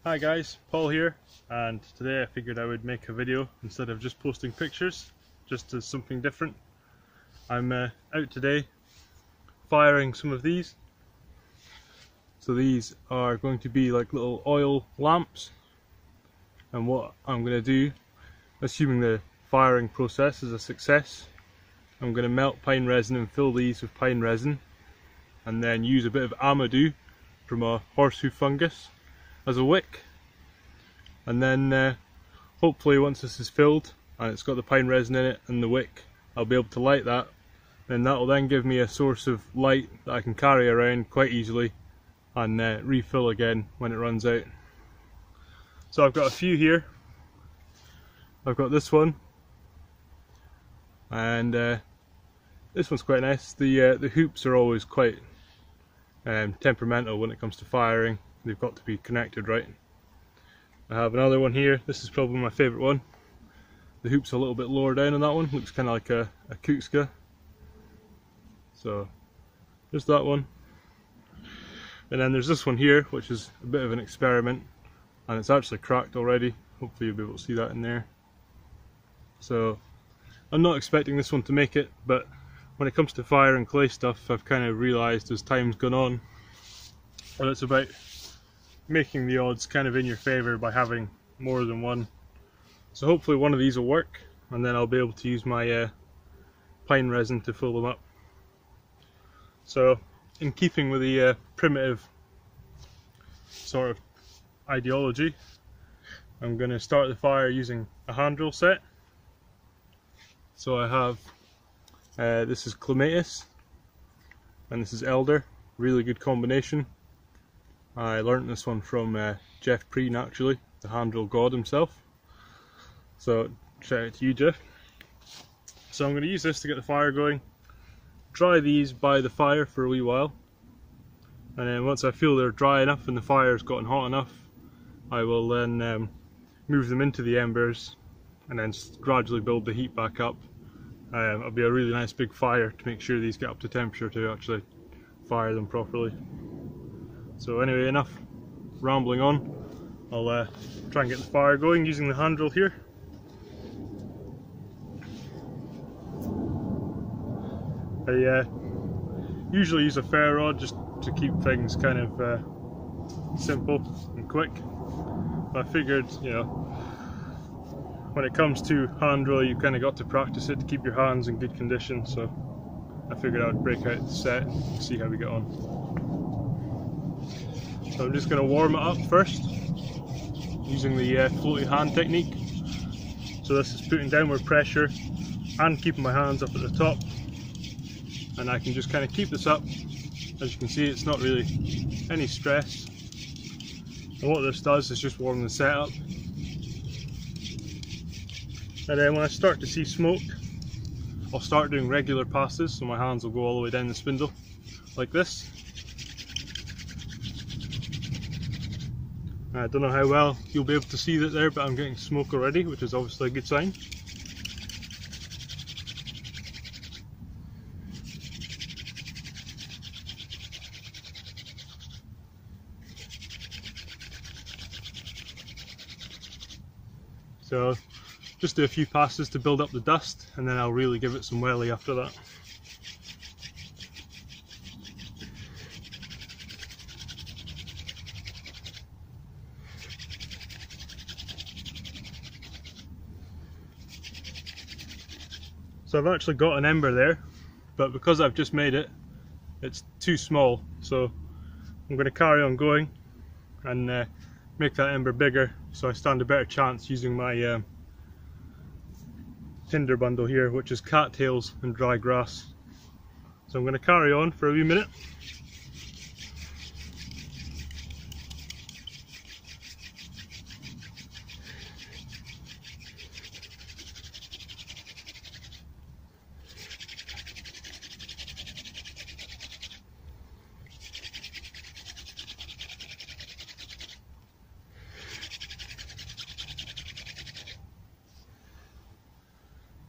Hi guys, Paul here, and today I figured I would make a video instead of just posting pictures, just as something different. I'm out today firing some of these. So these are going to be like little oil lamps, and what I'm going to do, assuming the firing process is a success, I'm going to melt pine resin and fill these with pine resin, and then use a bit of amadou from a horseshoe fungus as a wick. And then hopefully once this is filled and it's got the pine resin in it and the wick, I'll be able to light that, and that will then give me a source of light that I can carry around quite easily and refill again when it runs out. So I've got a few here. I've got this one, and this one's quite nice. The hoops are always quite temperamental when it comes to firing. They've got to be connected right. I have another one here. This is probably my favourite one. The hoop's a little bit lower down on that one. Looks kind of like a kukska. So there's that one. And then there's this one here, which is a bit of an experiment, and it's actually cracked already. Hopefully you'll be able to see that in there. So I'm not expecting this one to make it, but when it comes to fire and clay stuff, I've kind of realised as time's gone on that it's about making the odds kind of in your favour by having more than one. So hopefully one of these will work, and then I'll be able to use my pine resin to fill them up. So in keeping with the primitive sort of ideology, I'm going to start the fire using a handrill set. So I have, this is clematis and this is elder, really good combination. I learnt this one from Jeff Preen, actually, the handrill god himself. So shout out to you, Jeff. So I'm going to use this to get the fire going. Dry these by the fire for a wee while, and then once I feel they're dry enough and the fire's gotten hot enough, I will then move them into the embers and then gradually build the heat back up. It'll be a really nice big fire to make sure these get up to temperature to actually fire them properly. So anyway, enough rambling on. I'll try and get the fire going using the handrill here. I usually use a ferro rod just to keep things kind of simple and quick. But I figured, you know, when it comes to handrill, you kind of got to practice it to keep your hands in good condition. So I figured I would break out the set and see how we get on. So I'm just going to warm it up first using the floaty hand technique. So this is putting downward pressure and keeping my hands up at the top, and I can just kind of keep this up. As you can see, it's not really any stress, and what this does is just warm the set up. And then when I start to see smoke, I'll start doing regular passes, so my hands will go all the way down the spindle like this. I don't know how well you'll be able to see that there, but I'm getting smoke already, which is obviously a good sign. So just do a few passes to build up the dust, and then I'll really give it some welly after that. So I've actually got an ember there, but because I've just made it, it's too small. So I'm going to carry on going and make that ember bigger, so I stand a better chance using my tinder bundle here, which is cattails and dry grass. So I'm going to carry on for a wee minute.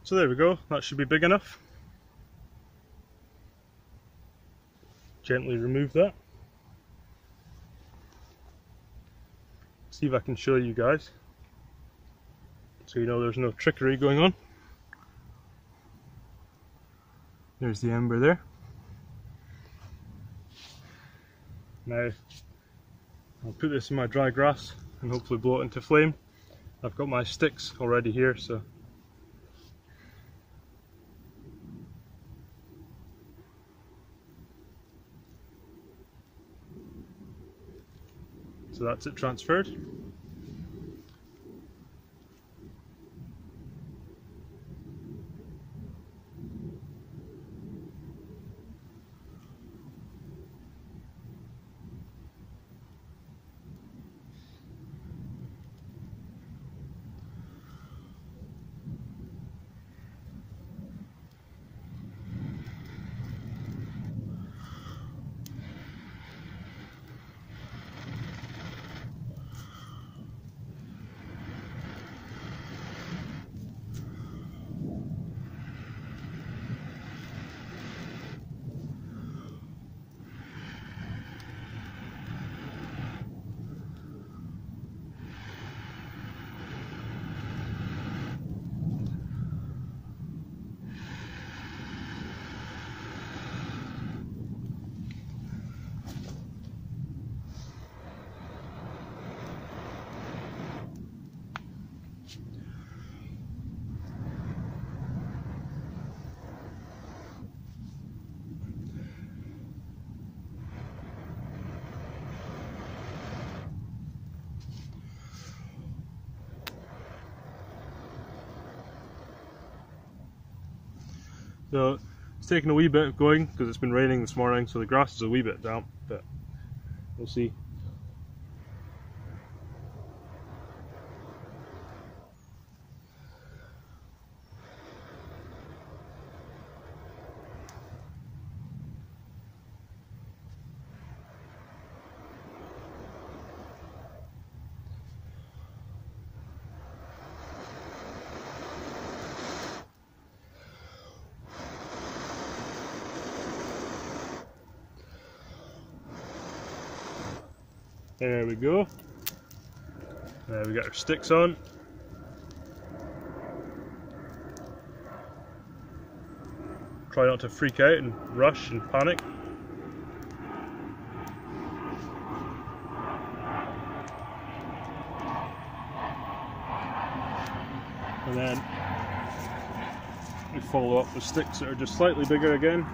So there we go, that should be big enough. Gently remove that. So see if I can show you guys, so you know there's no trickery going on. There's the ember there. Now I'll put this in my dry grass and hopefully blow it into flame. I've got my sticks already here, so that's it transferred. So it's taken a wee bit of going because it's been raining this morning, so the grass is a wee bit damp, but we'll see. There we go. We got our sticks on. Try not to freak out and rush and panic. And then we follow up with sticks that are just slightly bigger again.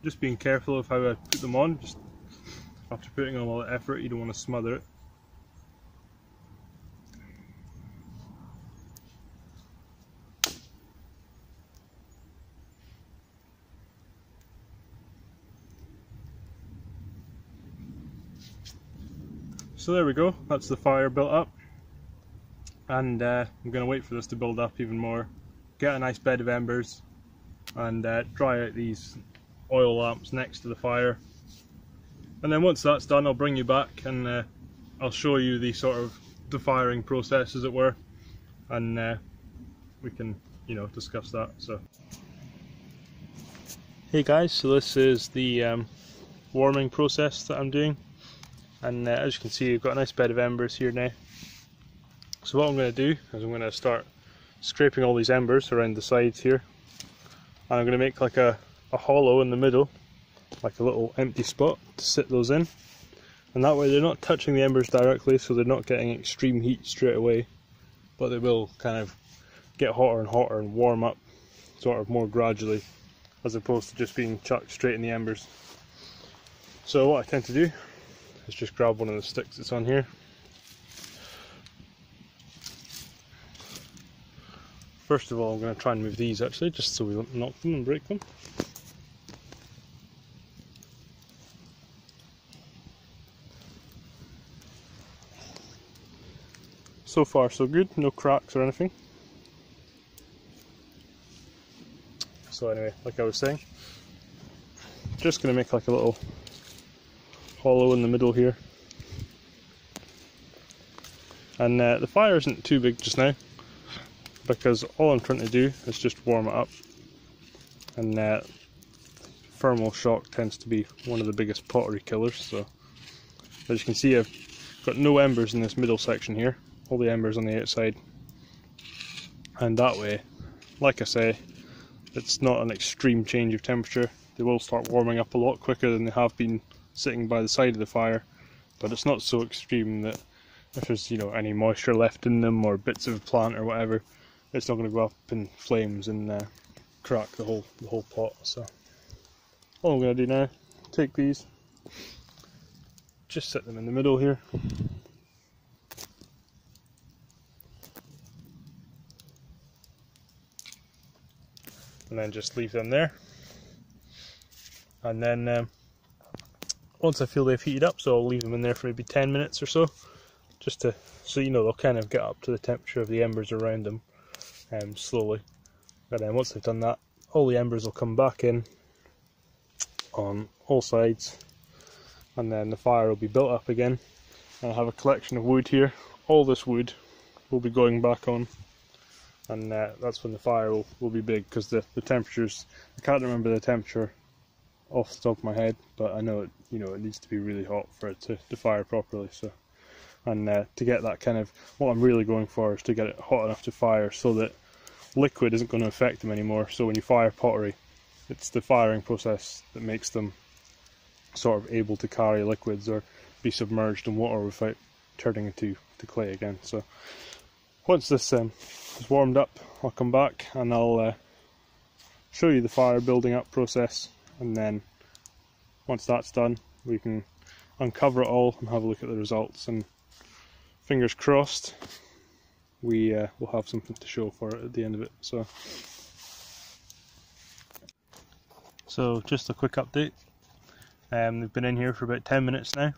Just being careful of how I put them on. Just after putting on all the effort, you don't want to smother it. So there we go, that's the fire built up, and I'm going to wait for this to build up even more, get a nice bed of embers, and dry out these oil lamps next to the fire. And then once that's done, I'll bring you back and I'll show you the sort of the firing process, as it were, and we can, you know, discuss that. So hey guys, so this is the warming process that I'm doing, and as you can see, I've got a nice bed of embers here now. So what I'm going to do is I'm going to start scraping all these embers around the sides here, and I'm going to make like a hollow in the middle, like a little empty spot to sit those in, and that way they're not touching the embers directly, so they're not getting extreme heat straight away, but they will kind of get hotter and hotter and warm up sort of more gradually, as opposed to just being chucked straight in the embers. So what I tend to do is just grab one of the sticks that's on here. First of all, I'm going to try and move these actually, just so we don't knock them and break them. So far so good, no cracks or anything. So anyway, like I was saying, just going to make like a little hollow in the middle here, And the fire isn't too big just now, because all I'm trying to do is just warm it up. And thermal shock tends to be one of the biggest pottery killers. So as you can see, I've got no embers in this middle section here, all the embers on the outside. And that way, like I say, it's not an extreme change of temperature. They will start warming up a lot quicker than they have been sitting by the side of the fire, but it's not so extreme that if there's, you know, any moisture left in them or bits of a plant or whatever, it's not going to go up in flames and crack the whole pot. So all I'm going to do now, take these, just set them in the middle here, and then just leave them there. And then once I feel they've heated up, so I'll leave them in there for maybe 10 minutes or so, just to, so you know, they'll kind of get up to the temperature of the embers around them slowly. And then once they've done that, all the embers will come back in on all sides, and then the fire will be built up again. And I have a collection of wood here. All this wood will be going back on, and that's when the fire will be big, because the temperatures, I can't remember the temperature off the top of my head, but I know it, you know, it needs to be really hot for it to fire properly. So, and to get that kind of, what I'm really going for is to get it hot enough to fire so that liquid isn't going to affect them anymore. So when you fire pottery, it's the firing process that makes them sort of able to carry liquids or be submerged in water without turning into clay again. So once this is warmed up, I'll come back and I'll show you the fire building up process, and then once that's done, we can uncover it all and have a look at the results, and fingers crossed we will have something to show for it at the end of it. So just a quick update. They've been in here for about 10 minutes now,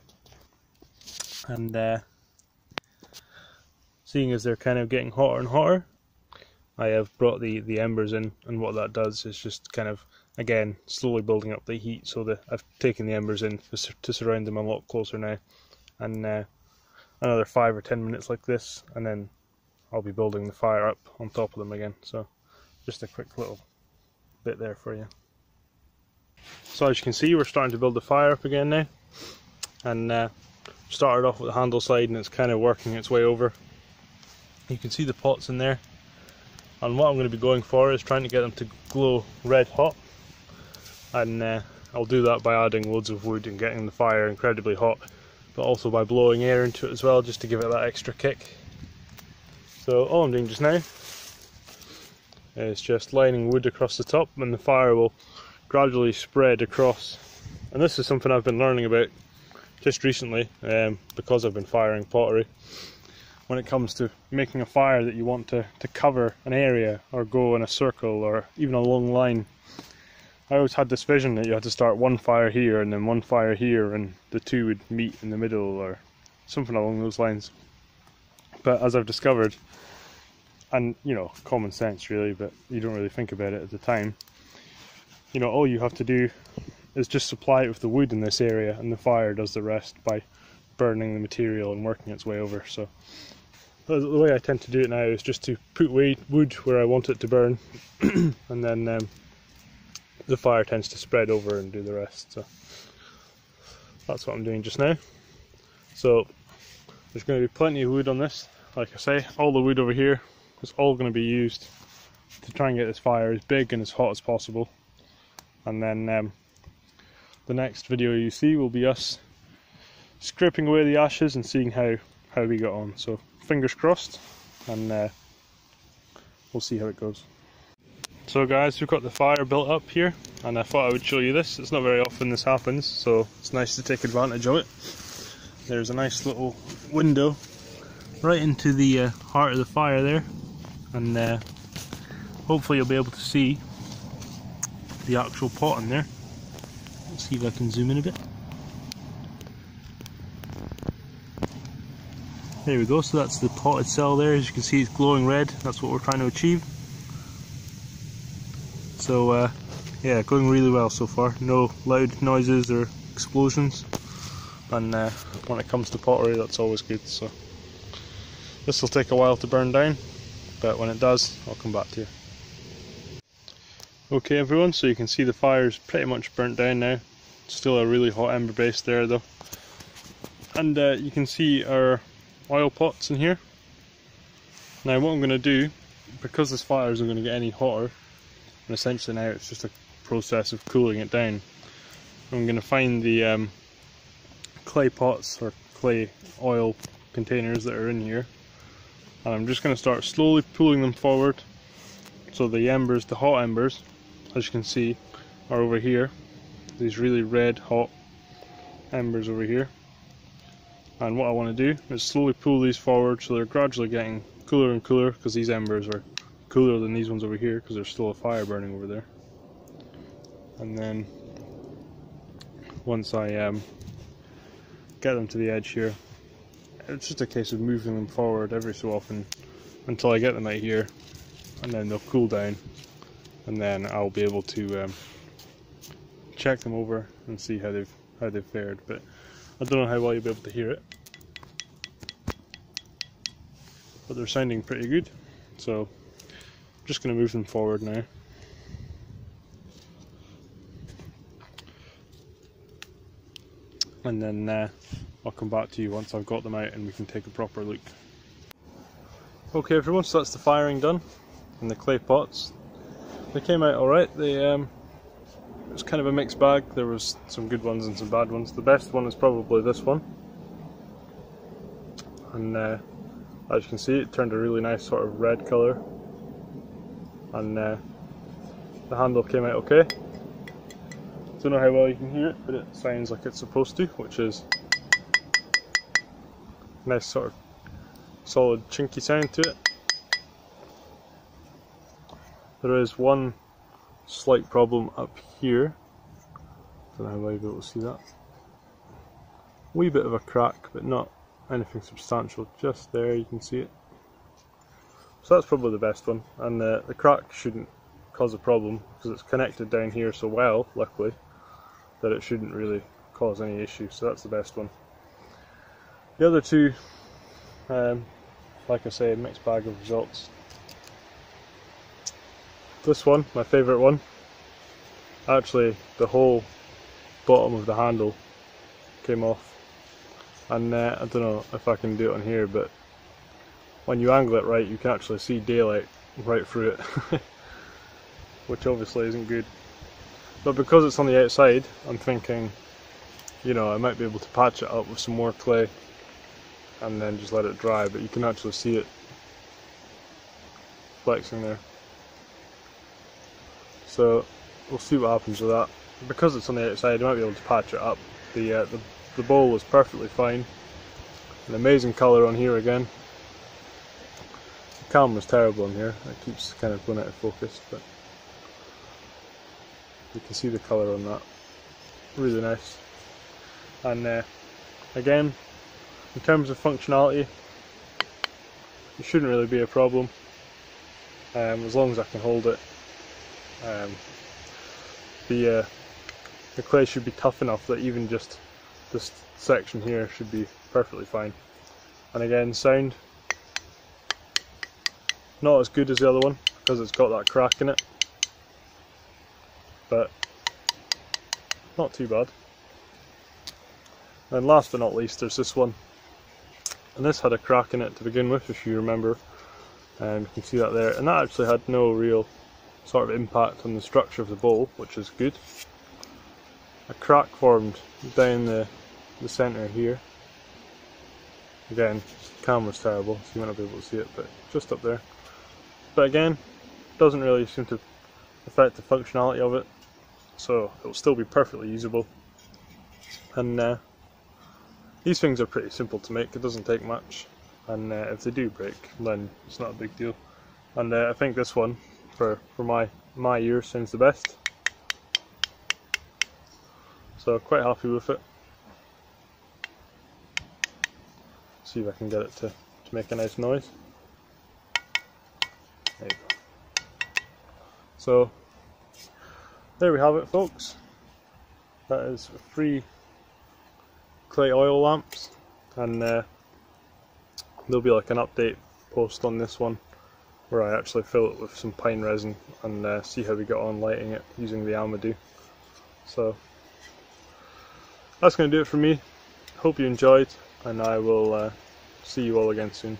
and seeing as they're kind of getting hotter and hotter, I have brought the embers in, and what that does is just kind of, again, slowly building up the heat, so that I've taken the embers in to surround them a lot closer now. And another 5 or 10 minutes like this, and then I'll be building the fire up on top of them again. So just a quick little bit there for you. So as you can see, we're starting to build the fire up again now, and started off with the handle side, and it's kind of working its way over. You can see the pots in there, and what I'm going to be going for is trying to get them to glow red hot, and I'll do that by adding loads of wood and getting the fire incredibly hot, but also by blowing air into it as well, just to give it that extra kick. So all I'm doing just now is just lining wood across the top, and the fire will gradually spread across. And this is something I've been learning about just recently, because I've been firing pottery. When it comes to making a fire that you want to cover an area or go in a circle or even a long line, I always had this vision that you had to start one fire here and then one fire here, and the two would meet in the middle or something along those lines. But as I've discovered, and you know, common sense really, but you don't really think about it at the time, you know, all you have to do is just supply it with the wood in this area, and the fire does the rest by burning the material and working its way over. So the way I tend to do it now is just to put wood where I want it to burn, and then the fire tends to spread over and do the rest. So that's what I'm doing just now. So there's going to be plenty of wood on this. Like I say, all the wood over here is all going to be used to try and get this fire as big and as hot as possible. And then the next video you see will be us scraping away the ashes and seeing how we got on. So fingers crossed, and we'll see how it goes. So guys, we've got the fire built up here, and I thought I would show you this. It's not very often this happens, so it's nice to take advantage of it. There's a nice little window right into the heart of the fire there, and hopefully you'll be able to see the actual pot in there. Let's see if I can zoom in a bit. There we go, so that's the potted cell there. As you can see, it's glowing red. That's what we're trying to achieve. So yeah, going really well so far. No loud noises or explosions, and when it comes to pottery, that's always good. So This will take a while to burn down, but when it does, I'll come back to you. Okay everyone, so you can see the fire's pretty much burnt down now. Still a really hot ember base there though. And you can see our oil pots in here. Now what I'm going to do, because this fire isn't going to get any hotter, and essentially now it's just a process of cooling it down, I'm going to find the clay pots or clay oil containers that are in here, and I'm just going to start slowly pulling them forward. So the embers, the hot embers, as you can see, are over here. These really red hot embers over here. And what I want to do is slowly pull these forward so they're gradually getting cooler and cooler, because these embers are cooler than these ones over here because there's still a fire burning over there. And then once I get them to the edge here, it's just a case of moving them forward every so often until I get them out here, and then they'll cool down, and then I'll be able to check them over and see how they've fared. But I don't know how well you'll be able to hear it, but they're sounding pretty good, so I'm just going to move them forward now. And then I'll come back to you once I've got them out and we can take a proper look. Okay everyone, so that's the firing done in the clay pots. They came out alright. It was kind of a mixed bag. There was some good ones and some bad ones. The best one is probably this one. And as you can see, it turned a really nice sort of red colour. And the handle came out okay. Don't know how well you can hear it, but it sounds like it's supposed to, which is a nice sort of solid chinky sound to it. There is one slight problem up here. Don't know how well you'll be able to see that. Wee bit of a crack, but not anything substantial. Just there, you can see it. So that's probably the best one, and the crack shouldn't cause a problem because it's connected down here so well, luckily, that it shouldn't really cause any issue. So that's the best one. The other two, like I say, mixed bag of results. This one, my favourite one, actually the whole bottom of the handle came off, and I don't know if I can do it on here, but when you angle it right you can actually see daylight right through it, which obviously isn't good. But because it's on the outside, I'm thinking, you know, I might be able to patch it up with some more clay and then just let it dry, but you can actually see it flexing there. So we'll see what happens with that. Because it's on the outside, I might be able to patch it up. The bowl was perfectly fine. An amazing colour on here again. The camera's terrible on here, it keeps kind of going out of focus, but you can see the colour on that. Really nice. And again, in terms of functionality, it shouldn't really be a problem, as long as I can hold it. The clay should be tough enough that even just this section here should be perfectly fine. And again, sound, not as good as the other one because it's got that crack in it, but not too bad. And last but not least, there's this one, and this had a crack in it to begin with, if you remember, and you can see that there, and that actually had no real sort of impact on the structure of the bowl, which is good. A crack formed down the centre here. Again, the camera's terrible, so you might not be able to see it, but just up there. But again, doesn't really seem to affect the functionality of it, so it'll still be perfectly usable. And these things are pretty simple to make, it doesn't take much, and if they do break, then it's not a big deal. And I think this one, for my ears, sounds the best. So quite happy with it. See if I can get it to make a nice noise. There you go. So there we have it, folks. That is 3 clay oil lamps, and there'll be like an update post on this one where I actually fill it with some pine resin and see how we get on lighting it using the Almadoo. So that's going to do it for me. Hope you enjoyed, and I will see you all again soon.